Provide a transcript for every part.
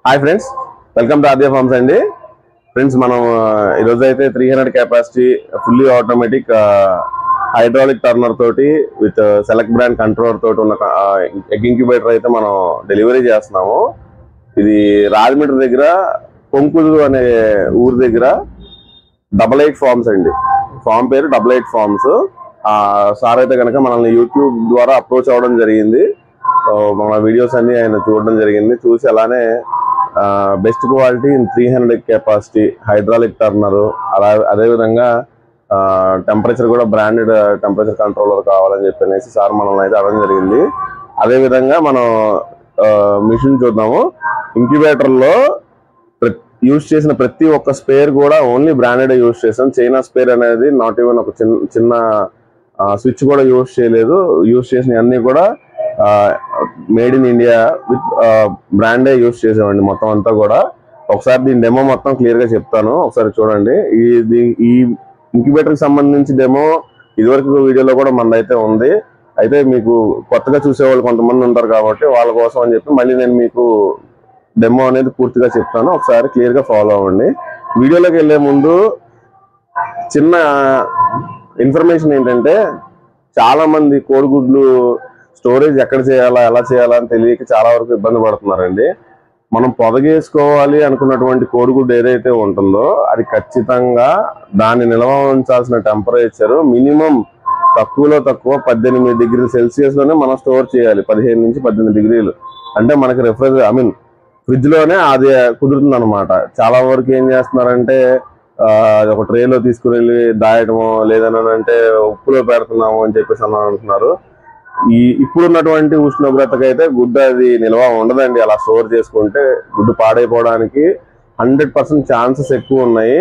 Hi friends, welcome to Aadya farms అండి. Friends, మనం ఈరోజు అయితే 300 capacity fully automatic hydraulic turner తోటి విత్ సెలెక్ట్ బ్రాండ్ కంట్రోలర్ తోటి ఉన్న ఎగ్ ఇంక్యుబేటర్ అయితే మనం డెలివరీ చేస్తున్నాము. ఇది రాజమండ్రి దగ్గర పొంకులు అనే ఊరి దగ్గర 88 ఫార్మ్స్ అండి. ఫార్మ్ పేరు 88 ఫార్మ్స్. సార్ అయితే కనుక మనల్ని యూట్యూబ్ ద్వారా అప్రోచ్ అవ్వడం జరిగింది. మన వీడియోస్ అన్ని ఆయన చూడడం జరిగింది. చూసి అలానే best quality 300 capacity hydraulic Turner, అదేవిధంగా టెంపరేచర్ కూడా బ్రాండెడ్ టెంపరేచర్ కంట్రోలర్ కావాలని చెప్పనేసి సార్ మనల్ని అయితే అడగడం జరిగింది. అదేవిధంగా మనం మిషన్ చూద్దాము. ఇంక్యుబేటర్లో యూజ్ చేసిన ప్రతి ఒక్క స్పేర్ కూడా ఓన్లీ బ్రాండెడ్ యూజ్ చేసాం. చైనా స్పేర్ అనేది నాట్ ఈవెన్ ఒక చిన్న స్విచ్ కూడా యూజ్ చేయలేదు. యూజ్ చేసిన అన్ని కూడా మేడ్ ఇన్ ఇండియా విత్ బ్రాండే యూజ్ చేసామండి మొత్తం అంతా కూడా. ఒకసారి దీని డెమో మొత్తం క్లియర్ గా చెప్తాను, ఒకసారి చూడండి. ఈ ఇంక్యుబేటర్ కి సంబంధించి డెమో ఇదివరకు వీడియోలో కూడా మనదైతే ఉంది. అయితే మీకు కొత్తగా చూసేవాళ్ళు కొంతమంది ఉంటారు కాబట్టి వాళ్ళ కోసం అని చెప్పి మళ్ళీ నేను మీకు డెమో అనేది పూర్తిగా చెప్తాను. ఒకసారి క్లియర్ గా ఫాలో అవ్వండి. వీడియోలోకి వెళ్లే ముందు చిన్న ఇన్ఫర్మేషన్ ఏంటంటే, చాలా మంది కోడిగుడ్లు స్టోరేజ్ ఎక్కడ చేయాలా, ఎలా చేయాలా అని తెలియక చాలా వరకు ఇబ్బంది పడుతున్నారండి. మనం పొదగేసుకోవాలి అనుకున్నటువంటి కోడిగుడ్డు ఏదైతే ఉంటుందో అది ఖచ్చితంగా దాన్ని నిల్వ ఉంచాల్సిన టెంపరేచర్ మినిమం తక్కువలో తక్కువ 18 డిగ్రీల సెల్సియస్ లోనే మనం స్టోర్ చేయాలి. 15 నుంచి 18 డిగ్రీలు అంటే మనకి ఫ్రిడ్జ్ లోనే అది కుదురుతుంది అనమాట. చాలా వరకు ఏం చేస్తున్నారంటే ఒక ట్రేలో తీసుకుని వెళ్ళి దాయటము, లేదనంటే ఉప్పులో పెడుతున్నాము అని చెప్పేసి అంటున్నారు. ఇప్పుడున్నటువంటి ఉష్ణోగ్రతకైతే గుడ్డు అది నిల్వ ఉండదండి. అలా స్టోర్ చేసుకుంటే గుడ్డు పాడైపోవడానికి 100% ఛాన్సెస్ ఎక్కువ ఉన్నాయి.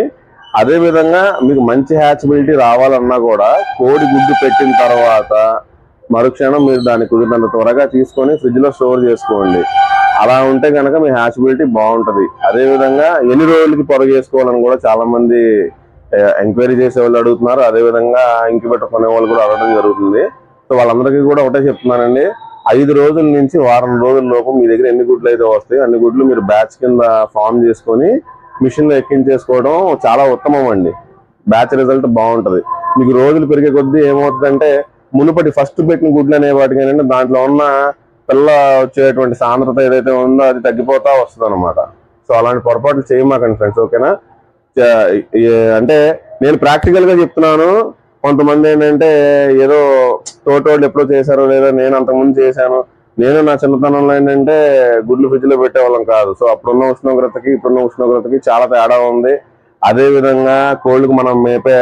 అదే విధంగా మీకు మంచి హ్యాచబిలిటీ రావాలన్నా కూడా కోడి గుడ్డు పెట్టిన తర్వాత మరుక్షణం మీరు దాన్ని కుదిరినంత త్వరగా తీసుకొని ఫ్రిడ్జ్ లో స్టోర్ చేసుకోండి. అలా ఉంటే కనుక మీ హ్యాచబిలిటీ బాగుంటది. అదే విధంగా ఎన్ని రోజులకి పొరగ చేసుకోవాలని కూడా చాలా మంది ఎంక్వైరీ చేసే వాళ్ళు అడుగుతున్నారు. అదే విధంగా ఇంక్యుబేటర్ కొనే వాళ్ళు కూడా అడగడం జరుగుతుంది. సో వాళ్ళందరికీ కూడా ఒకటే చెప్తున్నానండి, 5 రోజుల నుంచి వారం రోజుల లోపు మీ దగ్గర ఎన్ని గుడ్లు అయితే వస్తాయి అన్ని గుడ్లు మీరు బ్యాచ్ కింద ఫామ్ చేసుకొని మిషన్ లో ఎక్కించేసుకోవడం చాలా ఉత్తమం అండి. బ్యాచ్ రిజల్ట్ బాగుంటది. మీకు రోజులు పెరిగే కొద్దీ ఏమవుతుందంటే మునుపటి ఫస్ట్ పెట్టిన గుడ్లు అనే వాటికి ఏంటంటే దాంట్లో ఉన్న పిల్ల వచ్చేటువంటి సాంద్రత ఏదైతే ఉందో అది తగ్గిపోతా వస్తుంది అనమాట. సో అలాంటి పొరపాట్లు చేయమాకండి ఫ్రెండ్స్, ఓకేనా? అంటే నేను ప్రాక్టికల్ గా చెప్తున్నాను. కొంతమంది ఏంటంటే ఏదో తోటోళ్ళు ఎప్పుడో చేశారో, లేదా నేను అంతకుముందు చేశాను, నేను నా చిన్నతనంలో ఏంటంటే గుడ్లు ఫ్రిడ్జ్ లో పెట్టేవాళ్ళం కాదు. సో అప్పుడున్న ఉష్ణోగ్రతకి ఇప్పుడున్న ఉష్ణోగ్రతకి చాలా తేడా ఉంది. అదే విధంగా కోళ్ళకు మనం మేపే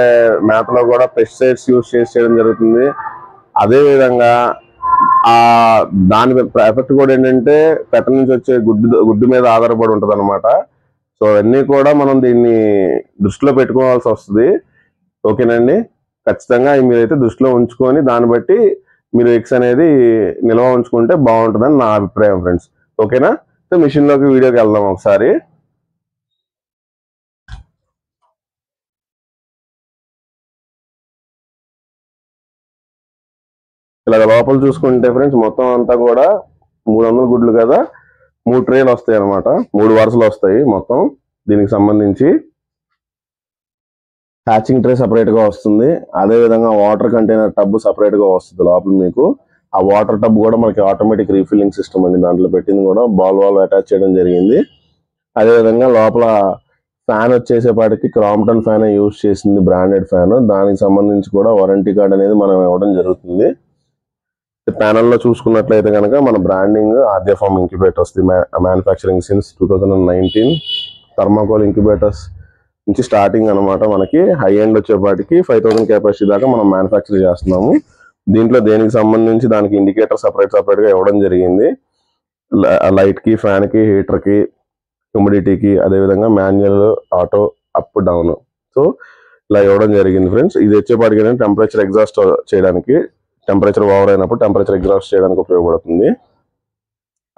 మేతలో కూడా పెస్టిసైడ్స్ యూజ్ చేయడం జరుగుతుంది. అదే విధంగా దాని ఎఫెక్ట్ కూడా ఏంటంటే పెట్ట నుంచి వచ్చే గుడ్డు మీద ఆధారపడి ఉంటది అనమాట. సో అవన్నీ కూడా మనం దీన్ని దృష్టిలో పెట్టుకోవాల్సి వస్తుంది, ఓకేనండి? ఖచ్చితంగా మీరైతే దృష్టిలో ఉంచుకొని దాన్ని బట్టి మీరు ఎగ్స్ అనేది నిల్వ ఉంచుకుంటే బాగుంటుందని నా అభిప్రాయం ఫ్రెండ్స్, ఓకేనా? సో మిషన్ లోకి వీడియోకి వెళ్దాం ఒకసారి. ఇలా లోపల చూసుకుంటే ఫ్రెండ్స్ మొత్తం అంతా కూడా 300 గుడ్లు కదా, 3 ట్రేలు వస్తాయి అనమాట. 3 వరుసలు వస్తాయి మొత్తం. దీనికి సంబంధించి హ్యాచింగ్ ట్రే సపరేట్ గా వస్తుంది. అదే విధంగా వాటర్ కంటైనర్ టబ్ సపరేట్ గా వస్తుంది లోపల మీకు. ఆ వాటర్ టబ్ కూడా మనకి ఆటోమేటిక్ రీఫిల్లింగ్ సిస్టమ్ అండి. దాంట్లో పెట్టింది కూడా బాల్ అటాచ్ చేయడం జరిగింది. అదే విధంగా లోపల ఫ్యాన్ వచ్చేసేపాటికి క్రాంప్టన్ ఫ్యాన్ యూజ్ చేసింది, బ్రాండెడ్ ఫ్యాన్. దానికి సంబంధించి కూడా వారంటీ కార్డ్ అనేది మనం ఇవ్వడం జరుగుతుంది. ప్యానల్ లో చూసుకున్నట్లయితే కనుక మన branding Aadya farm incubators manufacturing since 2019 thermocol incubators నుంచి స్టార్టింగ్ అనమాట. మనకి హై ఎండ్ వచ్చేపాటికి 5000 కెపాసిటీ దాకా మనం మ్యానుఫ్యాక్చర్ చేస్తున్నాము. దీంట్లో దేనికి సంబంధించి దానికి ఇండికేటర్ సపరేట్ గా ఇవ్వడం జరిగింది. లైట్ కి, ఫ్యాన్ కి, హీటర్ కి, హ్యూమిడిటీకి, అదేవిధంగా manual, auto, up down. So ఇలా ఇవ్వడం జరిగింది ఫ్రెండ్స్. ఇది వచ్చేపాటికి టెంపరేచర్ ఎగ్జాస్ట్ చేయడానికి, టెంపరేచర్ ఓవర్ అయినప్పుడు టెంపరేచర్ ఎగ్జాస్ట్ చేయడానికి ఉపయోగపడుతుంది.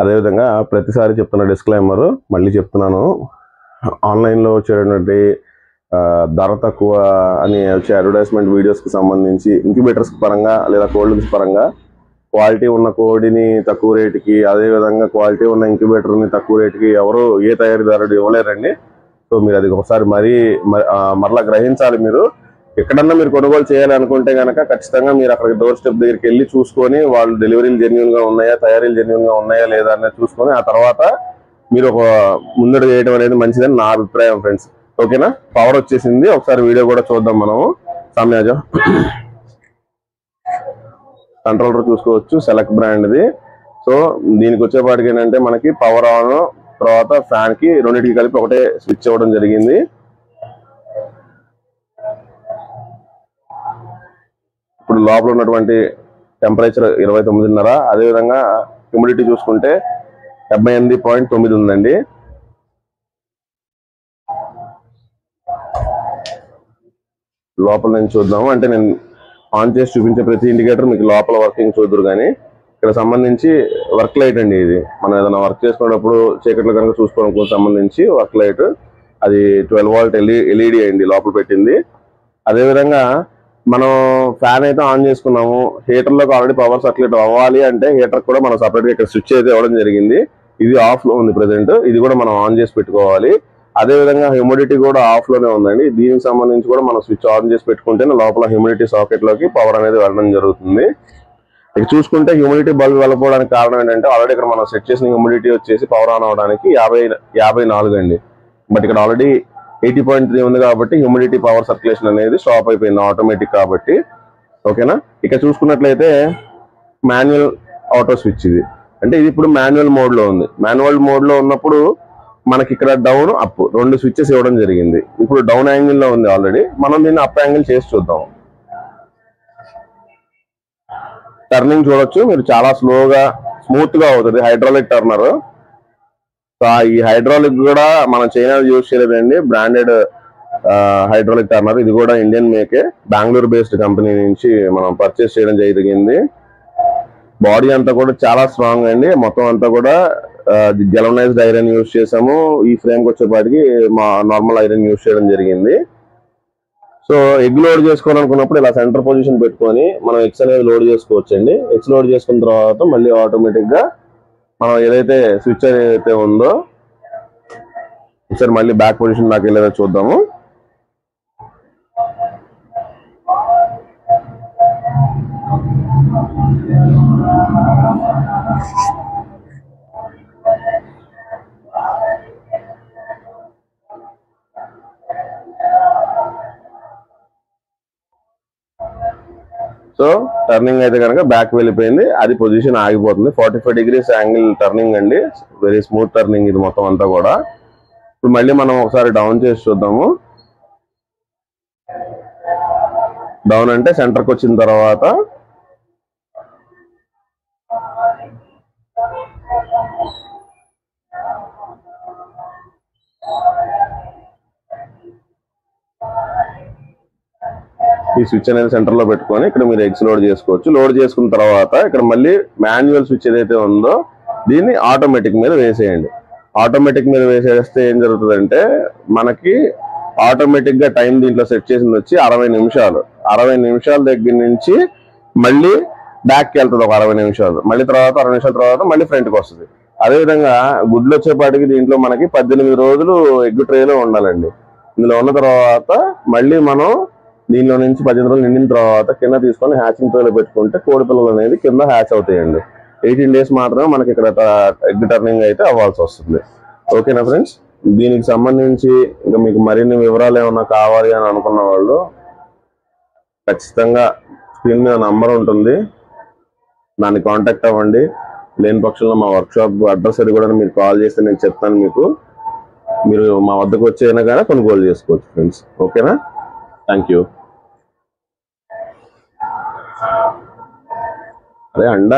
అదేవిధంగా ప్రతిసారి చెప్తున్న డిస్క్లైమర్ మళ్ళీ చెప్తున్నాను, ఆన్లైన్లో వచ్చేటువంటి ధర తక్కువ అని వచ్చే అడ్వర్టైజ్మెంట్ వీడియోస్కి సంబంధించి ఇంక్యుబేటర్స్ పరంగా లేదా కోల్డ్స్ పరంగా క్వాలిటీ ఉన్న కోడిని తక్కువ రేటుకి, అదే విధంగా క్వాలిటీ ఉన్న ఇంక్యుబేటర్ని తక్కువ రేటుకి ఎవరు ఏ తయారీదారుడు ఇవ్వలేరండి. సో మీరు అది ఒకసారి మరలా గ్రహించాలి. మీరు ఎక్కడన్నా మీరు కొనుగోలు చేయాలనుకుంటే కనుక ఖచ్చితంగా మీరు అక్కడికి డోర్ స్టెప్ దగ్గరికి వెళ్ళి చూసుకొని వాళ్ళు డెలివరీలు జెన్యూన్ గా ఉన్నాయా, తయారీలు జెన్యూన్ గా ఉన్నాయా లేదా అనేది చూసుకొని ఆ తర్వాత మీరు ఒక ముందడు చేయడం అనేది మంచిదని నా అభిప్రాయం ఫ్రెండ్స్. ఓకేనా? పవర్ వచ్చేసింది, ఒకసారి వీడియో కూడా చూద్దాం మనము. సామ్యాజ కంట్రోలర్ చూసుకోవచ్చు, సెలెక్ట్ బ్రాండ్ది. సో దీనికి వచ్చేపాటికి ఏంటంటే మనకి పవర్ ఆన్, తర్వాత ఫ్యాన్ కి రెండింటికి కలిపి ఒకటే స్విచ్ ఇవ్వడం జరిగింది. ఇప్పుడు లోపల ఉన్నటువంటి టెంపరేచర్ 29.5, అదేవిధంగా హ్యూమిడిటీ చూసుకుంటే 78.9 ఉందండి. లోపల నుంచి చూద్దాము. అంటే నేను ఆన్ చేసి చూపించే ప్రతి ఇండికేటర్ మీకు లోపల వర్కింగ్ చూద్దరు. కానీ ఇక్కడ సంబంధించి వర్క్ లైట్ అండి. ఇది మనం ఏదైనా వర్క్ చేసుకునేటప్పుడు చీకట్లో కనుక చూసుకోవడానికి సంబంధించి వర్క్ లైట్, అది 12 వోల్ట్ ఎల్ఈడి అండి లోపల పెట్టింది. అదేవిధంగా మనం ఫ్యాన్ అయితే ఆన్ చేసుకున్నాము, హీటర్లోకి ఆల్రెడీ పవర్ సర్క్యులేట్ అవ్వాలి అంటే హీటర్ కూడా మనం సపరేట్గా ఇక్కడ స్విచ్ అయితే ఇవ్వడం జరిగింది. ఇది ఆఫ్ లో ఉంది ప్రెసెంట్, ఇది కూడా మనం ఆన్ చేసి పెట్టుకోవాలి. అదేవిధంగా హ్యూమిడిటీ కూడా ఆఫ్ లోనే ఉందండి. దీనికి సంబంధించి కూడా మనం స్విచ్ ఆన్ చేసి పెట్టుకుంటే లోపల హ్యూమిడిటీ సాకెట్ లోకి పవర్ అనేది వెళ్ళడం జరుగుతుంది. ఇక చూసుకుంటే హ్యూమిడిటీ బల్బ్ వెళ్ళకపోవడానికి కారణం ఏంటంటే ఆల్రెడీ ఇక్కడ మనం సెట్ చేసిన హ్యూమిడిటీ వచ్చేసి పవర్ ఆన్ అవడానికి 54 అండి. బట్ ఇక్కడ ఆల్రెడీ 80.3 ఉంది కాబట్టి హ్యూమిడిటీ పవర్ సర్క్యులేషన్ అనేది స్టాప్ అయిపోయింది ఆటోమేటిక్ కాబట్టి. ఓకేనా? ఇక చూసుకున్నట్లయితే మాన్యువల్ ఆటో స్విచ్ ఇది. అంటే ఇది ఇప్పుడు మాన్యువల్ మోడ్ లో ఉంది. మాన్యువల్ మోడ్ లో ఉన్నప్పుడు మనకి ఇక్కడ డౌన్ అప్ 2 స్విచ్చెస్ ఇవ్వడం జరిగింది. ఇప్పుడు డౌన్ యాంగిల్ లో ఉంది ఆల్రెడీ, మనం దీన్ని అప్ యాంగిల్ చేసి చూద్దాం. టర్నింగ్ చూడొచ్చు మీరు, చాలా స్లోగా స్మూత్ గా అవుతుంది హైడ్రాలిక్ టర్నర్. సో ఈ హైడ్రాలిక్ కూడా మనం చైనా యూజ్ చేయలేదండి, బ్రాండెడ్ హైడ్రాలిక్ టర్నర్. ఇది కూడా ఇండియన్ మేకే, బెంగళూరు బేస్డ్ కంపెనీ నుంచి మనం పర్చేస్ చేయడం జరిగింది. బాడీ అంతా కూడా చాలా స్ట్రాంగ్ అండి. మొత్తం అంతా కూడా గెలవనైజ్డ్ ఐరన్ యూజ్ చేసాము. ఈ ఫ్రేమ్ కి వచ్చేపాటికి నార్మల్ ఐరన్ యూజ్ చేయడం జరిగింది. సో ఎగ్ లోడ్ చేసుకోవాలనుకున్నప్పుడు ఇలా సెంటర్ పొజిషన్ పెట్టుకొని మనం ఎగ్స్ అనేది లోడ్ చేసుకోవచ్చు అండి. ఎగ్స్ లోడ్ చేసుకున్న తర్వాత మళ్ళీ ఆటోమేటిక్ గా మనం ఏదైతే స్విచ్ ఏదైతే ఉందో ఒకసారి మళ్ళీ బ్యాక్ పొజిషన్ దాకా వెళ్ళేదో చూద్దాము. సో టర్నింగ్ అయితే కనుక బ్యాక్ వెళ్ళిపోయింది, అది పొజిషన్ ఆగిపోతుంది. 45 degrees యాంగిల్ టర్నింగ్ అండి, వెరీ స్మూత్ టర్నింగ్ ఇది మొత్తం అంతా కూడా. ఇప్పుడు మళ్ళీ మనం ఒకసారి డౌన్ చేసి చూద్దాము. డౌన్ అంటే సెంటర్కి వచ్చిన తర్వాత ఈ స్విచ్ అనేది సెంటర్ లో పెట్టుకొని ఇక్కడ మీరు ఎగ్స్ లోడ్ చేసుకోవచ్చు. లోడ్ చేసుకున్న తర్వాత ఇక్కడ మళ్ళీ మాన్యువల్ స్విచ్ ఏదైతే ఉందో దీన్ని ఆటోమేటిక్ మీద వేసేయండి. ఆటోమేటిక్ మీద వేసేస్తే ఏం జరుగుతుందంటే మనకి ఆటోమేటిక్ గా టైం దీంట్లో సెట్ చేసింది వచ్చి 60 నిమిషాలు. 60 నిమిషాల దగ్గర నుంచి మళ్ళీ బ్యాక్కి వెళ్తుంది ఒక 60 నిమిషాలు, మళ్ళీ తర్వాత 60 నిమిషాల తర్వాత మళ్ళీ ఫ్రంట్కి వస్తుంది. అదేవిధంగా గుడ్లు వచ్చేపాటికి దీంట్లో మనకి 18 రోజులు ఎగ్ ట్రేలో ఉండాలండి. ఇందులో ఉన్న తర్వాత మళ్ళీ మనం దీనిలో నుంచి 18 రోజులు నిండిన తర్వాత కింద తీసుకొని హ్యాచింగ్ ట్రేలో పెట్టుకుంటే కోడి పిల్లలు అనేది కింద హ్యాచ్ అవుతాయండి. 18 days మాత్రమే మనకి ఇక్కడ ఎగ్ టర్నింగ్ అయితే అవ్వాల్సి వస్తుంది. ఓకేనా ఫ్రెండ్స్? దీనికి సంబంధించి ఇంకా మీకు మరిన్ని వివరాలు ఏమన్నా కావాలి అని అనుకున్న వాళ్ళు ఖచ్చితంగా స్క్రీన్ మీద నంబర్ ఉంటుంది, దాన్ని కాంటాక్ట్ అవ్వండి. లేని పక్షంలో మా వర్క్షాప్ అడ్రస్ అది కూడా మీరు కాల్ చేస్తే నేను చెప్తాను మీకు. మీరు మా వద్దకు వచ్చైనా కానీ కొనుగోలు చేసుకోవచ్చు ఫ్రెండ్స్. ఓకేనా? Thank you. అరే అండా